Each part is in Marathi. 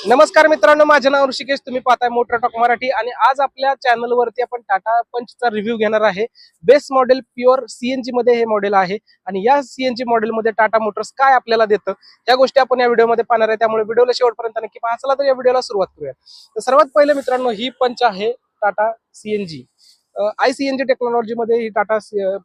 नमस्कार मित्रांनो, माझे नाव ऋषिकेश. तुम्ही पाहताय मोटर टॉक मराठी आणि आज आपल्या चॅनल वरती आपण टाटा पंचचा रिव्ह्यू घेणार आहे. बेस मॉडेल प्युअर सीएनजी मध्ये हे मॉडेल आहे आणि या सीएनजी मॉडेल मध्ये टाटा मोटर्स काय आपल्याला देतं या गोष्टी आपण या व्हिडिओमध्ये पाहणार आहे. त्यामुळे व्हिडिओला शेवटपर्यंत नक्की पहा. चला तर या व्हिडिओला सुरुवात करूया. तर सर्वात पहिले मित्रांनो, ही पंच आहे टाटा सीएनजी. ICNG टेक्नॉलॉजी मध्ये ही टाटा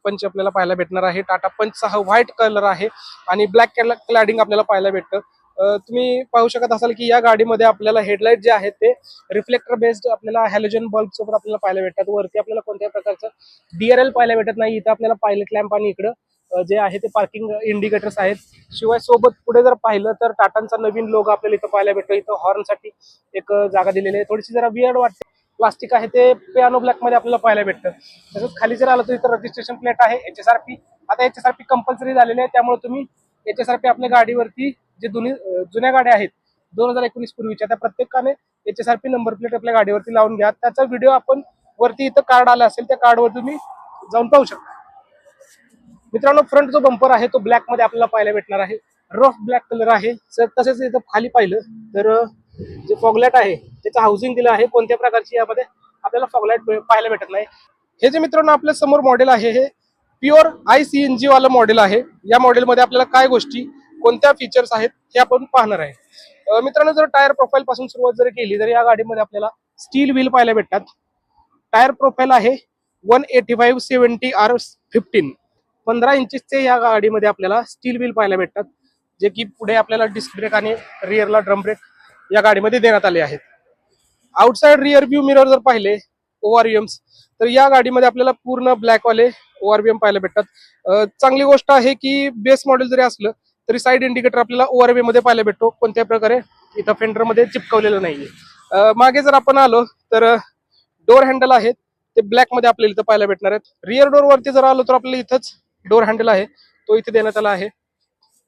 पंच आपल्याला पाहायला भेटणार आहे. टाटा पंचचा हा व्हाईट कलर आहे आणि ब्लॅक क्लॅडिंग आपल्याला पाहायला भेटतं. तुम्ही पाहू शकत असाल की या गाडीमध्ये आपल्याला हेडलाईट जे आहेत ते रिफ्लेक्टर बेस्ड आपल्याला हॅलोजन बल्ब सोबत आपल्याला पाहायला भेटतात. वरती आपल्याला कोणत्याही प्रकारचं DRL पाहायला भेटत नाही. इथं आपल्याला पायलट लॅम्प आणि इकडं जे आहे ते पार्किंग इंडिकेटर्स आहेत. शिवाय सोबत पुढे जर पाहिलं तर टाटांचा नवीन लोगो आपल्याला इथं पाहायला भेटतो. इथं हॉर्नसाठी एक जागा दिलेली आहे. थोडीशी जरा वियर्ड वाटते. प्लास्टिक आहे ते पियानो ब्लॅक मध्ये आपल्याला पाहायला भेटतं. तसंच खाली जर आलं तर इथं रजिस्ट्रेशन प्लेट आहे HSRP. आता HSRP कंपल्सरी झालेली आहे, त्यामुळे तुम्ही HSRP आपल्या गाडीवरती जे जुन्या गाड्या आहेत 2019 पूर्वीच्या त्या प्रत्येकाने HSRP नंबर प्लेट आपल्या गाडीवरती लावून घ्या. त्याचा व्हिडिओ आपण वरती इथं कार्ड आला असेल त्या कार्डवर तुम्ही जाऊन पाहू शकता. मित्रांनो, फ्रंट जो बंपर आहे तो ब्लॅक मध्ये आपल्याला पाहायला भेटणार आहे. रफ ब्लॅक कलर आहे. तसेच इथं खाली पाहिलं तर जे फॉगलाइट आहे त्याचं हाऊसिंग दिलं आहे. कोणत्या प्रकारची यामध्ये आपल्याला फॉगलाइट पाहायला भेटत नाही. हे जे मित्रांनो आपल्या समोर मॉडेल आहे हे प्युअर ICNG वाला मॉडेल आहे. या मॉडेलमध्ये आपल्याला काय गोष्टी कोणत्या फीचर्स आहेत हे आपण पाहणार आहे. मित्रांनो, जर टायर प्रोफाईल पासून सुरुवात जर केली तर या गाडीमध्ये आपल्याला स्टील व्हील पाहायला भेटतात. टायर प्रोफाईल आहे 185/70R15. 15 इंचेसचे या गाडीमध्ये आपल्याला स्टील व्हील पाहायला भेटतात, जे की पुढे आपल्याला डिस्क ब्रेक आणि रिअरला ड्रम ब्रेक या गाडीमध्ये देण्यात आले आहेत. आउटसाइड रिअर व्ह्यू मिरर जर पाहिले ORVMs तर या गाडीमध्ये आपल्याला पूर्ण ब्लॅक वाले ORVM पाहायला भेटतात. चांगली गोष्ट आहे की बेस मॉडेल जरी असलं तरी साईड इंडिकेटर आपल्याला ORVM मध्ये पाहायला भेटतो. कोणत्याही प्रकारे इथं फेंडर मध्ये चिपकवलेलं नाहीये. मागे जर आपण आलो तर डोर हँडल आहेत ते ब्लॅक मध्ये आपल्याला इथं पाहायला भेटणार आहेत. रिअर डोर वरती जर आलो तर आपल्याला इथंच डोर हँडल आहे तो इथे देण्यात आला आहे,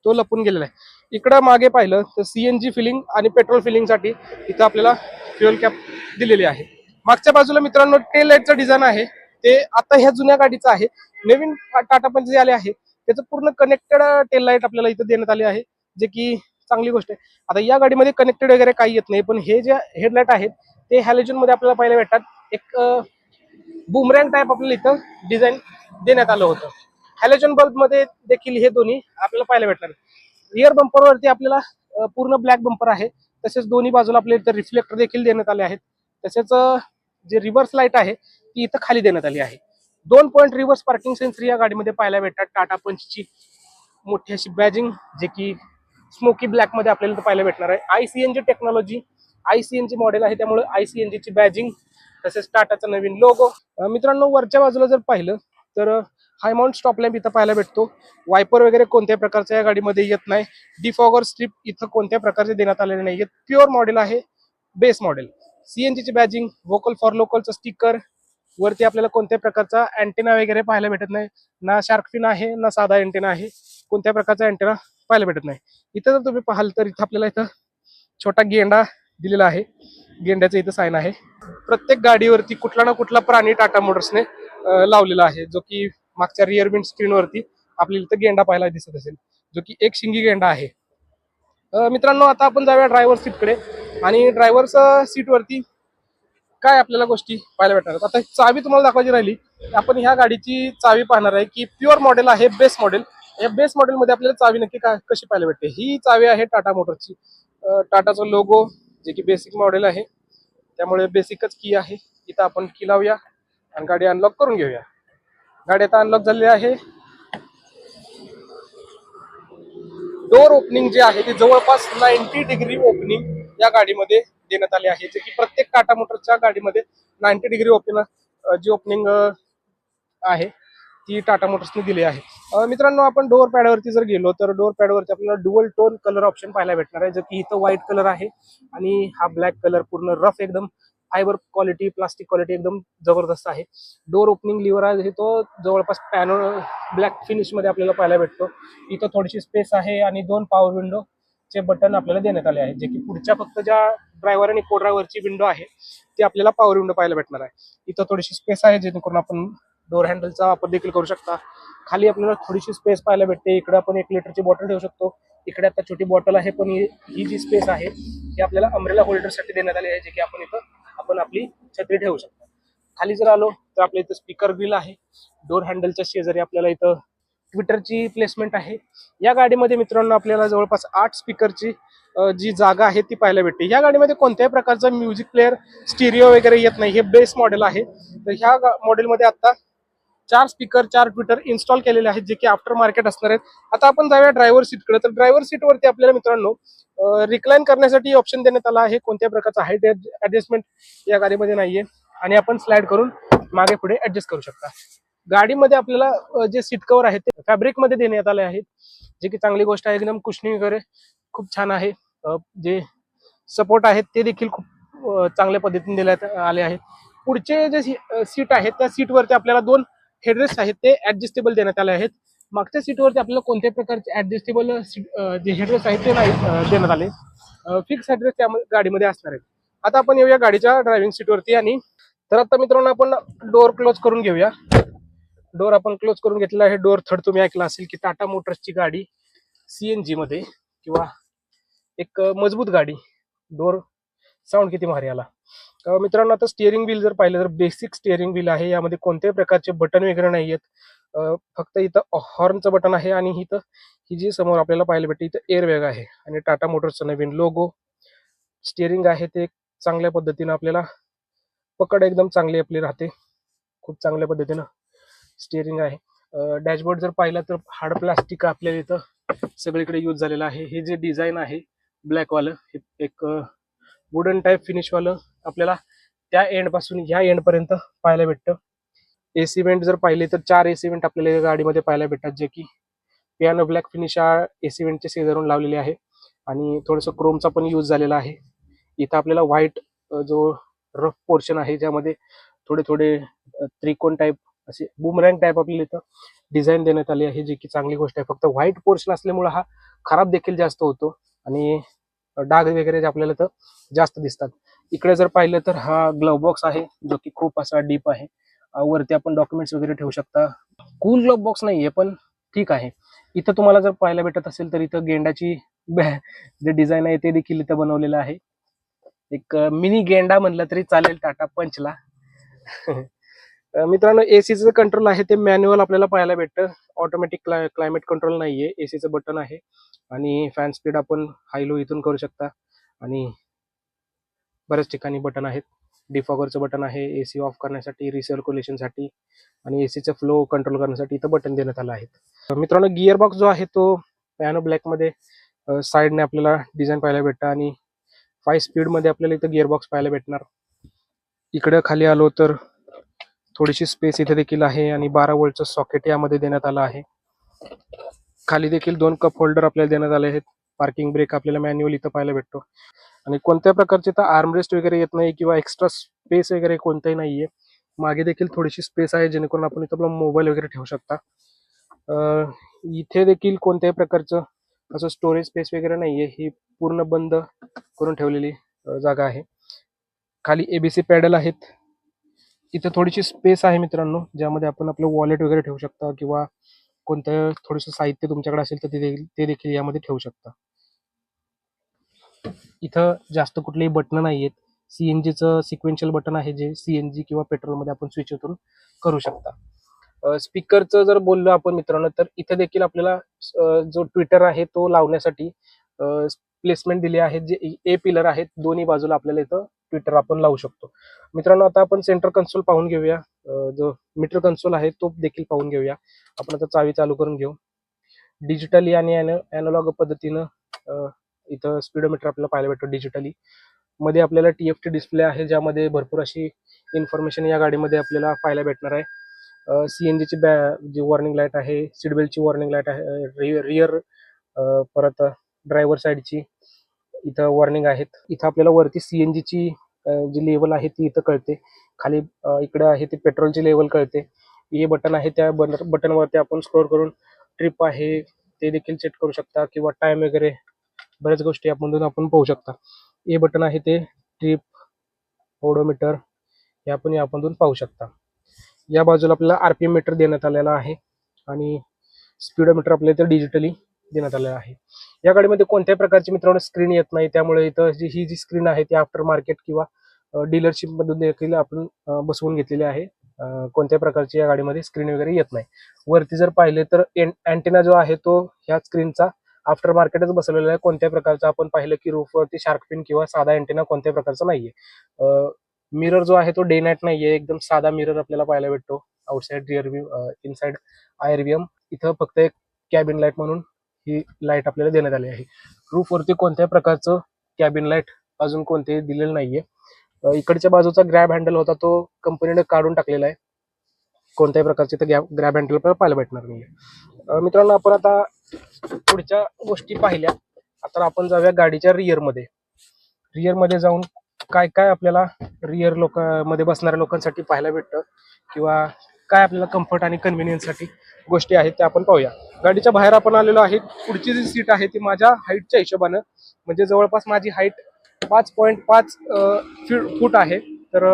तो लपून गेलेला आहे. इकडं मागे पाहिलं तर CNG फिलिंग आणि पेट्रोल फिलिंग साठी इथं आपल्याला फ्युएल कॅप दिलेली आहे. मागच्या बाजूला मित्रांनो टेल लाईटचं डिझाईन आहे ते आता ह्या जुन्या गाडीचं आहे. नवीन टाटा पंच जे आले आहे त्याचं पूर्ण कनेक्टेड टेल लाईट आपल्याला इथं देण्यात आले आहे, जे की चांगली गोष्ट आहे. आता या गाडीमध्ये कनेक्टेड वगैरे काही येत नाही, पण हे जे हेडलाईट आहेत ते हॅलोजन मध्ये आपल्याला पाहायला भेटतात. एक बुमरँग टाईप आपल्याला इथं डिझाईन देण्यात आलं होतं. हॅलोजन बल्ब मध्ये देखील हे दोन्ही आपल्याला पाहायला भेटणार. रिअर बंपर वरती आपल्याला पूर्ण ब्लॅक बंपर आहे. तसेच दोन्ही बाजूला आपल्याला इथं रिफ्लेक्टर देखील देण्यात आले आहेत. तसेच जे रिव्हर्स लाईट आहे ती इथं खाली देण्यात आली आहे. 2 पॉइंट रिव्हर्स पार्किंग सेन्सर या गाडीमध्ये पाहायला भेटतात. टाटा पंचची मोठी अशी बॅजिंग जे की स्मोकी ब्लॅक मध्ये आपल्याला इथं पाहायला भेटणार आहे. ICNG टेक्नॉलॉजी ICNG मॉडेल आहे, त्यामुळे ICNG ची बॅजिंग तसेच टाटाचा नवीन लोगो. मित्रांनो, वरच्या बाजूला जर पाहिलं तर हाय माउंट स्टॉप लॅम्प इथं पाहायला भेटतो. वायपर वगैरे कोणत्याही प्रकारच्या या गाडीमध्ये येत नाही. डिफॉगर स्ट्रिप इथं कोणत्या प्रकारचे देण्यात आलेले नाही. प्युअर मॉडेल आहे, बेस मॉडेल. CNG ची बॅजिंग, वोकल फॉर लोकलचं स्टिकर, वरती आपल्याला कोणत्या प्रकारचा अँटेना वगैरे पाहायला भेटत नाही. ना शार्क फिन आहे ना साधा अँटेना आहे. कोणत्या प्रकारचा अँटेना पाहायला भेटत नाही. इथं जर तुम्ही पाहाल तर इथं आपल्याला इथं छोटा गेंडा दिलेला आहे. गेंड्याचं इथं साइन आहे. प्रत्येक गाडीवरती कुठला ना कुठला प्राणी टाटा मोटर्सने लावलेला आहे, जो की मागच्या रिअर विंड स्क्रीन वरती आपल्याला इथं गेंडा पाहायला दिसत असेल, जो की एक शिंगी गेंडा आहे. मित्रांनो, आता आपण जाऊया ड्रायव्हर सीटकडे आणि ड्रायव्हर सीट वरती काय आपल्याला गोष्टी पाहायला भेटणार. आता चावी तुम्हाला दाखवायची राहिली, आपण ह्या गाडीची चावी पाहणार आहे की प्युअर मॉडेल आहे, बेस मॉडेल. या बेस मॉडेल मध्ये आपल्याला चावी नक्की कशी पाहायला भेटते. ही चावी आहे टाटा मोटर्सची. टाटाचा लोगो, जे की बेसिक मॉडेल आहे त्यामुळे बेसिकच की आहे. इथं आपण की लावूया आणि गाडी अनलॉक करून घेऊया. गाडी आता अनलॉक झालेली आहे. डोर ओपनिंग जे आहे ते जवळपास 90 डिग्री ओपनिंग या गाडीमध्ये देण्यात आले आहे, जे की प्रत्येक टाटा मोटरच्या गाडीमध्ये 90 डिग्री जी ओपनिंग आहे ती टाटा मोटर्सने दिली आहे. मित्रांनो, आपण डोअर पॅडवरती जर गेलो तर डोअर पॅडवरती आपल्याला डुअल टोन कलर ऑप्शन पाहायला भेटणार आहे, जो की इथं व्हाईट कलर आहे आणि हा ब्लॅक कलर पूर्ण रफ एकदम फायबर क्वालिटी, प्लास्टिक क्वालिटी एकदम जबरदस्त आहे. डोर ओपनिंग लिव्हर आहे तो जवळपास पॅनो ब्लॅक फिनिश मध्ये आपल्याला पाहायला भेटतो. इथं थोडीशी स्पेस आहे आणि 2 पॉवर विंडो चे बटन आपल्याला देण्यात आले आहे, जे की पुढच्या फक्त ज्या ड्रायव्हर आणि को ड्रायव्हरची विंडो आहे ती आपल्याला पॉवर विंडो पाहायला भेटणार आहे. इथं थोडीशी स्पेस आहे जेणेकरून आपण डोर हँडलचा वापर देखील करू शकता. खाली आपल्याला थोडीशी स्पेस पाहायला भेटते. इकडे आपण 1 लिटरची बॉटल ठेवू शकतो. इकडे आता छोटी बॉटल आहे, पण ही जी स्पेस आहे ही आपल्याला अम्ब्रेला होल्डरसाठी देण्यात आली आहे, जे की आपण आपली छत्री ठेवू शकतो. खाली जर आलो तर आपल्या इथं स्पीकर ग्रिल आहे. डोर हँडलच्या शेजारी आपल्याला इथं ट्विटरची प्लेसमेंट आहे. या गाडीमध्ये मित्रांनो आपल्याला जवळपास 8 स्पीकरची जी जागा आहे ती पाहायला भेटते. या गाडीमध्ये कोणत्याही प्रकारचा म्युझिक प्लेअर, स्टिरिओ वगैरे येत नाही. हे बेस मॉडेल आहे. तर ह्या मॉडेलमध्ये आता 4 स्पीकर, 4 ट्विटर इन्स्टॉल केलेले आहेत, जे की आफ्टर मार्केट असणार आहेत. आता आपण जाऊया ड्रायव्हर सीटकडे. तर ड्रायव्हर सीटवरती आपल्याला मित्रांनो रिक्लाइन करण्यासाठी ऑप्शन देण्यात आला आहे. कोणत्या प्रकारचा हाईट ऍडजस्टमेंट या गाडीमध्ये नाहीये आणि आपण स्लाइड करून मागे पुढे ऍडजस्ट करू शकता. गाडीमध्ये आपल्याला जे सीट कव्हर आहे ते फॅब्रिक मध्ये देण्यात आले आहेत, जे की चांगली गोष्ट आहे. एकदम कुशनिंग वगैरे खूप छान आहे. जे सपोर्ट आहेत ते देखील खूप चांगल्या पद्धतीने देण्यात आले आहेत. पुढचे जे सीट आहेत त्या सीटवरती आपल्याला 2 हेडरेस्ट आहेत ते ऍडजस्टेबल देण्यात आले आहेत. मागच्या सीटवरती आपल्याला कोणत्याही प्रकारचे ऍडजस्टेबल जे हेडरेस्ट आहेत ते नाही देण्यात आले. फिक्स हेडरेस्ट त्या गाडीमध्ये असणार आहेत. आता आपण येऊया गाडीच्या ड्रायव्हिंग सीटवरती. आणि तर आता मित्रांनो आपण डोअर क्लोज करून घेऊया. डोअर आपण क्लोज करून घेतलेला आहे. डोअर थर्ड तुम्ही ऐकला असेल की टाटा मोटर्सची गाडी सीएनजी मध्ये किंवा एक मजबूत गाडी, डोअर साऊंड किती भारी आला. मित्रांनो आता स्टिअरिंग व्हील जर पाहिलं तर बेसिक स्टिअरिंग व्हील आहे. यामध्ये कोणत्याही प्रकारचे बटन वगैरे नाही आहेत. फक्त इथं हॉर्नचं बटन आहे आणि इथं ही जी समोर आपल्याला पाहायला भेटते इथं एअरबॅग आहे आणि टाटा मोटर्सचं नवीन लोगो. स्टिअरिंग आहे ते चांगल्या पद्धतीनं आपल्याला पकड एकदम चांगली आपली राहते. खूप चांगल्या पद्धतीनं स्टिअरिंग आहे. डॅशबोर्ड जर पाहिला तर हार्ड प्लास्टिक आपल्याला इथं सगळीकडे यूज झालेलं आहे. हे जे डिझाईन आहे ब्लॅकवालं, हे एक वुडन टाईप फिनिशवालं आपल्याला त्या एंड पासून ह्या एंड पर्यंत पाहायला भेटतं. एसी वेंट जर पाहिले तर 4 एसी वेंट आपल्याला या गाडीमध्ये पाहायला भेटतात, जे की पियानो ब्लॅक फिनिश एसी वेंटच्या शेजारून लावलेले आहे आणि थोडंसं क्रोमचा पण यूज झालेला आहे. इथं आपल्याला व्हाईट जो रफ पोर्शन आहे ज्यामध्ये थोडे थोडे त्रिकोण टाईप असे बुमरँग टाईप आपल्याला इथं डिझाईन देण्यात आली आहे, जे की चांगली गोष्ट आहे. फक्त व्हाईट पोर्शन असल्यामुळे हा खराब देखील जास्त होतो आणि डाग वगैरे आपल्याला तर जास्त दिसतात. इकडे जर पाहिलं तर हा ग्लव्ह बॉक्स आहे, जो की खूप असा डीप आहे. वरती आपण डॉक्युमेंट्स वगैरे ठेवू शकता. कूल ग्लव्ह बॉक्स नाहीये पण ठीक आहे. इथं तुम्हाला जर पाहायला भेटत असेल तर इथं गेंडाची जे डिझाईन आहे ते देखील इथं बनवलेलं आहे. एक मिनी गेंडा म्हणलं तरी चालेल टाटा पंचला. मित्रांनो एसीचं कंट्रोल आहे ते मॅन्युअल आपल्याला पाहायला भेटतं. ऑटोमॅटिक क्लायमेट कंट्रोल नाहीये. एसीचं बटन आहे आणि फॅन स्पीड आपण हाय लो इथून करू शकता आणि बऱ्याच ठिकाणी बटन आहेत. डिफॉगरचं बटन आहे, एसी ऑफ करण्यासाठी, रिसर्क्युलेशनसाठी आणि एसीचं फ्लो कंट्रोल करण्यासाठी इथं बटन देण्यात आलं आहे. मित्रांनो गिअर बॉक्स जो आहे तो पियानो ब्लॅकमध्ये साईडने आपल्याला डिझाईन पाहायला भेटतं आणि 5 स्पीडमध्ये आपल्याला इथं गिअर बॉक्स पाहायला भेटणार. इकडे खाली आलो तर थोडीशी स्पेस इथे देखील आहे आणि 12 वोल्टचं सॉकेट यामध्ये देण्यात आलं आहे. खाली देखील 2 कप होल्डर आपल्याला देण्यात आले आहेत. पार्किंग ब्रेक आपल्याला मॅन्युअल इथं पाहायला भेटतो आणि कोणत्या प्रकारचे तर आर्मरेस्ट वगैरे येत नाही किंवा एक्स्ट्रा स्पेस वगैरे कोणताही नाहीये. मागे देखील थोडीशी स्पेस आहे जेणेकरून आपण इथं आपला मोबाईल वगैरे ठेवू शकता. इथे देखील कोणत्याही प्रकारचं असं स्टोरेज स्पेस वगैरे नाहीये. ही पूर्ण बंद करून ठेवलेली जागा आहे. खाली एबीसी पॅडल आहेत. इथे थोडीशी स्पेस आहे मित्रांनो, ज्यामध्ये आपण आपलं वॉलेट वगैरे ठेवू शकता किंवा कोणतं थोडंसं साहित्य तुमच्याकडे असेल तर ते देखील यामध्ये ठेवू शकता. इथं जास्त कुठलेही बटन नाही आहेत. सीएनजीचं सिक्वेन्शियल बटन आहे, जे सीएनजी किंवा पेट्रोलमध्ये आपण स्विच करून करू शकता. स्पीकरचं जर बोललो आपण मित्रांनो तर इथे देखील आपल्याला जो ट्विटर आहे तो लावण्यासाठी प्लेसमेंट दिली आहे, जे ए पिलर आहेत दोन्ही बाजूला आपल्याला इथं ट्विटर आपण लावू शकतो. मित्रांनो आता आपण सेंटर कन्सोल पाहून घेऊया. जो मीटर कन्सोल आहे तो देखील पाहून घेऊया. आपण आता चावी चालू करून घेऊ. डिजिटली आणि अॅनालॉग पद्धतीनं इथं स्पीडोमीटर आपल्याला पाहायला भेटतो. डिजिटली मध्ये आपल्याला TFT डिस्प्ले आहे, ज्यामध्ये भरपूर अशी इन्फॉर्मेशन या गाडीमध्ये आपल्याला पाहायला भेटणार आहे. सीएनजीची जी वॉर्निंग लाईट आहे, सीट बेल्टची वॉर्निंग लाईट आहे, रिअर परत ड्रायव्हर साईडची इथं वॉर्निंग आहेत. इथं आपल्याला वरती सीएनजीची जी लेवल आहे ती इथं कळते. खाली इकडे आहे ती पेट्रोलची लेवल कळते. हे बटन आहे, त्या बटनवरती आपण स्क्रोल करून ट्रिप आहे ते देखील सेट करू शकता किंवा टाइम वगैरे बऱ्याच गोष्टी आपण पाहू शकता. हे बटन आहे ते ट्रिप, ओडोमीटर हे आपण यामधून पाहू शकता. या बाजूला आपल्याला आरपीएम मीटर देण्यात आलेला आहे आणि स्पीडोमीटर आपल्याला इथे डिजिटली देण्यात आलेलं आहे. या गाडीमध्ये कोणत्याही प्रकारची मित्रांनो स्क्रीन येत नाही, त्यामुळे इथं ही जी स्क्रीन आहे ती आफ्टर मार्केट किंवा डीलरशिप मधून देखील आपण बसवून घेतलेली आहे. कोणत्याही प्रकारची या गाडीमध्ये स्क्रीन वगैरे येत नाही. वरती जर पाहिले तर अँटेना जो आहे तो ह्या स्क्रीनचा आफ्टर मार्केटच बसवलेला आहे. कोणत्याही प्रकारचा आपण पाहिलं की रूफवरती शार्क फिन किंवा साधा अँटेना कोणत्याही प्रकारचा नाहीये. मिरर जो आहे तो डे नाईट नाहीये, एकदम साधा मिरर आपल्याला पाहायला भेटतो. Outside rear view, inside IRVM. इथं फक्त एक कॅबिन लाईट म्हणून ही लाईट आपल्याला देण्यात आली आहे. रूफवरती कोणत्याही प्रकारचं कॅबिन लाईट अजून कोणतेही दिलेलं नाहीये. इकडच्या बाजूचा ग्रॅब हँडल होता तो कंपनीने काढून टाकलेला आहे. कोणत्याही प्रकारचे ग्रॅब हँडल आपल्याला पाहायला भेटणार नाहीये. मित्रांनो, आपण आता पुढच्या गोष्टी पाहिल्या. आता आपण जाऊया गाडीच्या रिअर मध्ये जाऊन काय काय आपल्याला रिअर मध्ये बसणाऱ्या लोकांसाठी पाहायला भेटतं किंवा काय आपल्याला कम्फर्ट आणि कन्व्हिनियन्स साठी गोष्टी आहेत त्या आपण पाहूया. गाडीच्या बाहेर आपण आलेलो आहे. पुढची जी सीट आहे ती माझ्या हाईटच्या हिशोबानं, म्हणजे जवळपास माझी हाईट 5.5 फूट आहे, तर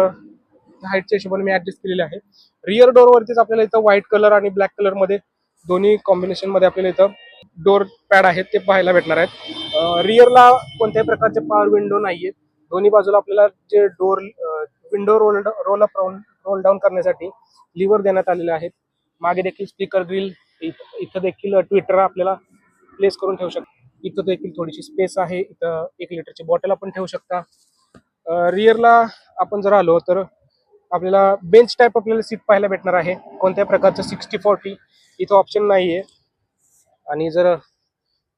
हाईटच्या हिशोबाने मी ऍडजस्ट केलेली आहे. रिअर डोर वरतीच आपल्याला इथं व्हाईट कलर आणि ब्लॅक कलर मध्ये दोन्ही कॉम्बिनेशन मध्ये आपल्याला इथं डोर पॅड आहेत ते पाहायला भेटणार आहेत. रिअरला कोणत्याही प्रकारचे पॉवर विंडो नाहीये. दोन्ही बाजूला आपल्याला जे डोर विंडो रोल डाऊन करण्यासाठी लिव्हर देण्यात आलेले आहेत. मागे देखील स्पीकर ग्रिल, इथं देखील ट्विटर आपल्याला प्लेस करून ठेवू शकता. इथं देखील थोडीशी स्पेस आहे. इथं 1 लिटरची बॉटल आपण ठेवू शकता. रिअरला आपण जर आलो तर आपल्याला बेंच टाईप आपल्याला सीट पाहायला भेटणार आहे. कोणत्याही प्रकारचं 60-40 इथं ऑप्शन नाहीये. आणि जर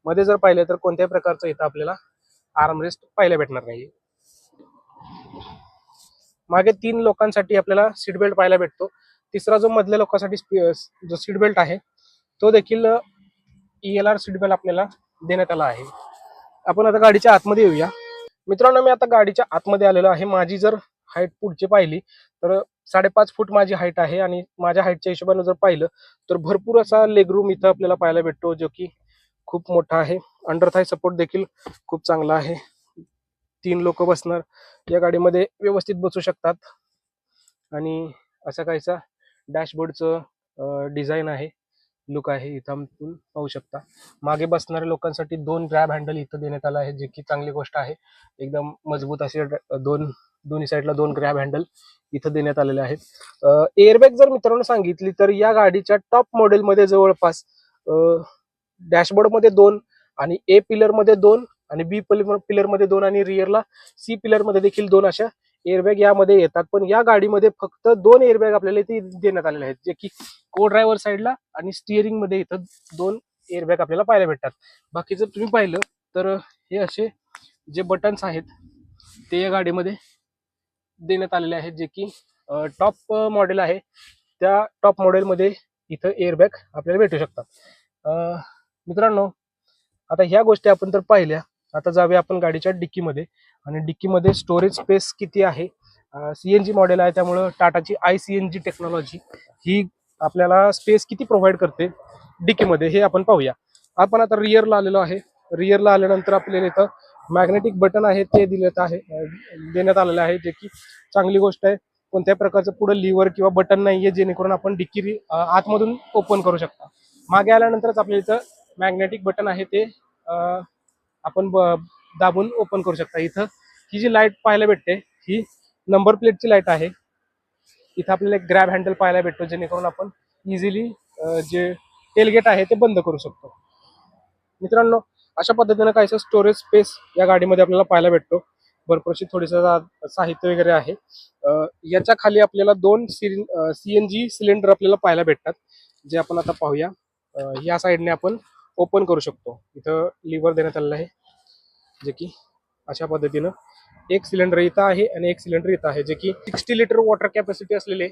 मध्ये जर पाहिलं तर कोणत्याही प्रकारचं इथं आपल्याला आर्मरेस्ट पाहायला भेटणार नाहीये. मागे 3 लोकांसाठी आपल्याला सीट बेल्ट पाहायला भेटतो. तिसरा जो मधल्या लोकांसाठी जो सीट बेल्ट आहे तो देखील ELR सीट बेल्ट आपल्याला देण्यात आला आहे. आपण आता गाडीच्या आतमध्ये येऊया. मित्रांनो, मी आता गाडीच्या आतमध्ये आलेलो आहे. माझी जर हाईट पुढची पाहिली तर 5.5 फूट माझी हाईट आहे आणि माझ्या हाईटच्या हिशोबाने जर पाहिलं तर भरपूर असा लेग रूम इथं आपल्याला पाहायला भेटतो, जो की खूप मोठा आहे. अंडर थाय सपोर्ट देखील खूप चांगला आहे. 3 लोक बसणार या गाडीमध्ये व्यवस्थित बसू शकतात. आणि असा काहीसा डॅशबोर्डचं डिझाईन आहे, लुक आहे, इथं आपण पाहू शकता. मागे बसणाऱ्या लोकांसाठी 2 ग्रॅब हँडल इथं देण्यात आला आहे, जे की चांगली गोष्ट आहे. एकदम मजबूत असे दोन्ही साईडला 2 ग्रॅब हँडल इथं देण्यात आलेले आहेत. एअरबॅग जर मित्रांनो सांगितली तर या गाडीच्या टॉप मॉडेलमध्ये जवळपास डॅशबोर्ड मध्ये 2 आणि ए पिलर मध्ये 2 आणि बी पिलर मध्ये 2 आणि रिअरला सी पिलर मध्ये देखील 2 अशा एअरबॅग यामध्ये येतात. पण या गाडीमध्ये फक्त 2 एअरबॅग आपल्याला इथे देण्यात आलेले आहेत, जे की को ड्रायव्हर साईडला आणि स्टिअरिंग मध्ये इथं 2 एअरबॅग आपल्याला पाहायला भेटतात. बाकी जर तुम्ही पाहिलं तर हे असे जे बटन्स आहेत ते या गाडीमध्ये देण्यात आलेले आहेत, जे की टॉप मॉडेल आहे. त्या टॉप मॉडेलमध्ये इथं एअरबॅग आपल्याला भेटू शकतात. मित्रांनो, आता ह्या गोष्टी आपण तर पाहिल्या. आता जाऊया आपण गाडीच्या डिक्कीमध्ये. आणि डिक्कीमध्ये स्टोरेज स्पेस किती आहे. CNG मॉडेल आहे, त्यामुळं टाटाची iCNG टेक्नॉलॉजी ही आपल्याला स्पेस किती प्रोव्हाइड करते डिक्कीमध्ये हे आपण पाहूया. आपण आता रिअरला आलेलो आहे. रिअरला आल्यानंतर आपल्याला इथं मॅग्नेटिक बटन आहे ते देण्यात आलेलं आहे, जे की चांगली गोष्ट आहे. कोणत्याही प्रकारचं पुढे लिव्हर किंवा बटन नाहीये, जेणेकरून आपण डिक्की आतमधून ओपन करू शकता. मागे आल्यानंतरच आपल्या इथं मॅग्नेटिक बटन आहे ते आपण दाबून ओपन करू शकता. इथं ही जी लाईट पाहायला भेटते ही नंबर प्लेटची लाईट आहे. इथं आपल्याला एक ग्रॅब हँडल पाहायला भेटतो, जेणेकरून आपण इझिली जे टेलगेट आहे ते बंद करू शकतो. मित्रांनो, अशा पद्धतीनं काहीसं स्टोरेज स्पेस या गाडीमध्ये आपल्याला पाहायला भेटतो. भरपूरशी थोडीसं साहित्य वगैरे आहे. याच्या खाली आपल्याला 2 CNG सिलेंडर आपल्याला पाहायला भेटतात, जे आपण आता पाहूया. या साईडने आपण ओपन करू शकतो. इथं लिव्हर देण्यात आलेलं आहे, जे की अशा पद्धतीनं एक सिलेंडर इथं आहे आणि एक सिलेंडर इथं आहे, जे की 60 लिटर वॉटर कॅपॅसिटी असलेले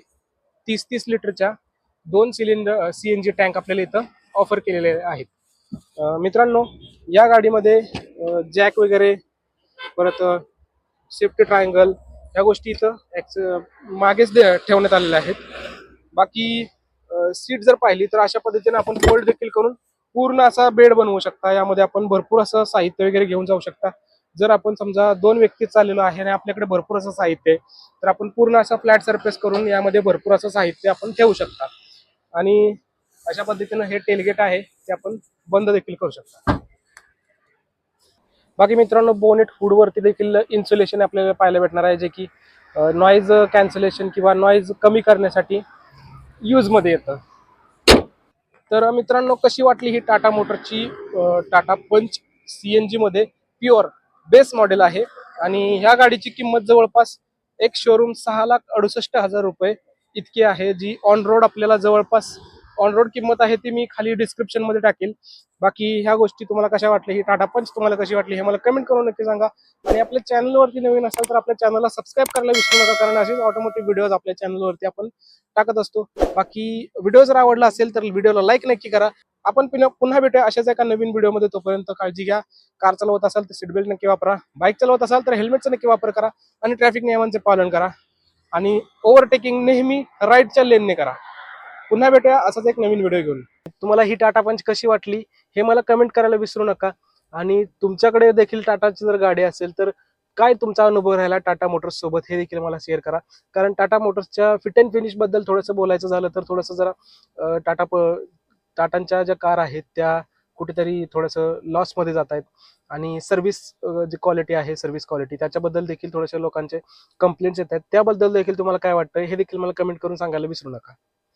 30 लिटरच्या 2 सिलेंडर CNG टँक आपल्याला इथं ऑफर केलेले आहेत. मित्रांनो, या गाडीमध्ये जॅक वगैरे, परत सेफ्टी ट्रायंगल या गोष्टी इथं मागेच ठेवण्यात आलेल्या आहेत. बाकी सीट जर पाहिली तर अशा पद्धतीने आपण फोल्ड देखील करून पूर्ण असा बेड बनवू शकता. यामध्ये आपण भरपूर असं साहित्य वगैरे घेऊन जाऊ शकता. जर आपण समजा 2 व्यक्ती चाललेलो आहे आणि आपल्याकडे भरपूर असं साहित्य आहे, तर आपण पूर्ण असा फ्लॅट सरफेस करून यामध्ये भरपूर असं साहित्य आपण ठेवू शकता. आणि अशा पद्धतीनं हे टेलगेट आहे ते आपण बंद देखील करू शकता. बाकी मित्रांनो, बोनेट हुडवरती देखील इन्सुलेशन आपल्याला पाहायला भेटणार आहे, जे की नॉईज कॅन्सलेशन किंवा नॉईज कमी करण्यासाठी यूजमध्ये येतं. तर मित्रांनो, कशी वाटली ही टाटा मोटरची टाटा पंच CNG मध्ये प्युअर बेस मॉडेल आहे. आणि ह्या गाडीची किंमत जवळपास एक शोरूम 6,68,000 रुपये इतकी आहे, जी ऑन रोड आपल्याला जवळपास ऑन रोड किंमत आहे ती मी खाली डिस्क्रिप्शन मध्ये टाकेल. बाकी ह्या गोष्टी तुम्हाला कशा वाटल्या, ही टाटा पंच तुम्हाला कशी वाटली हे मला कमेंट करून नक्की सांगा. आणि आपल्या चॅनलवरती नवीन असाल तर आपल्या चॅनलला सबस्क्राईब करायला विसरू नका, कारण असेच ऑटोमोटिव्ह व्हिडिओज आपल्या चॅनलवरती आपण टाकत असतो. बाकी व्हिडिओ जर आवडला असेल तर व्हिडिओला लाईक नक्की करा. आपण पुन्हा भेटूया अशाच एका नवीन व्हिडिओमध्ये. तोपर्यंत काळजी घ्या. कार चालवत असाल तर सीट बेल्ट नक्की वापरा. बाईक चालवत असाल तर हेल्मेटचा नक्की वापर करा आणि ट्रॅफिक नियमांचे पालन करा. आणि ओव्हरटेकिंग नेहमी राईटच्या लेनने करा. पुन्हा भेटूया असाच एक नवीन व्हिडिओ घेऊन. तुम्हाला ही टाटा पंच कशी वाटली हे मला कमेंट करायला विसरू नका. आणि तुमच्याकडे देखील टाटाची जर गाडी असेल तर काय तुमचा अनुभव राहिला टाटा मोटर्स सोबत हे देखील मला शेअर करा. कारण टाटा मोटर्सच्या फिट अँड फिनिश बद्दल थोडंसं बोलायचं झालं तर थोडंसं जरा टाटांच्या ज्या कार आहेत त्या कुठेतरी थोडंसं लॉसमध्ये जात आहेत. आणि सर्व्हिस जी क्वालिटी आहे, सर्व्हिस क्वालिटी त्याच्याबद्दल देखील थोडेसे लोकांचे कंप्लेंट्स येत आहेत. त्याबद्दल देखील तुम्हाला काय वाटतं हे देखील मला कमेंट करून सांगायला विसरू नका.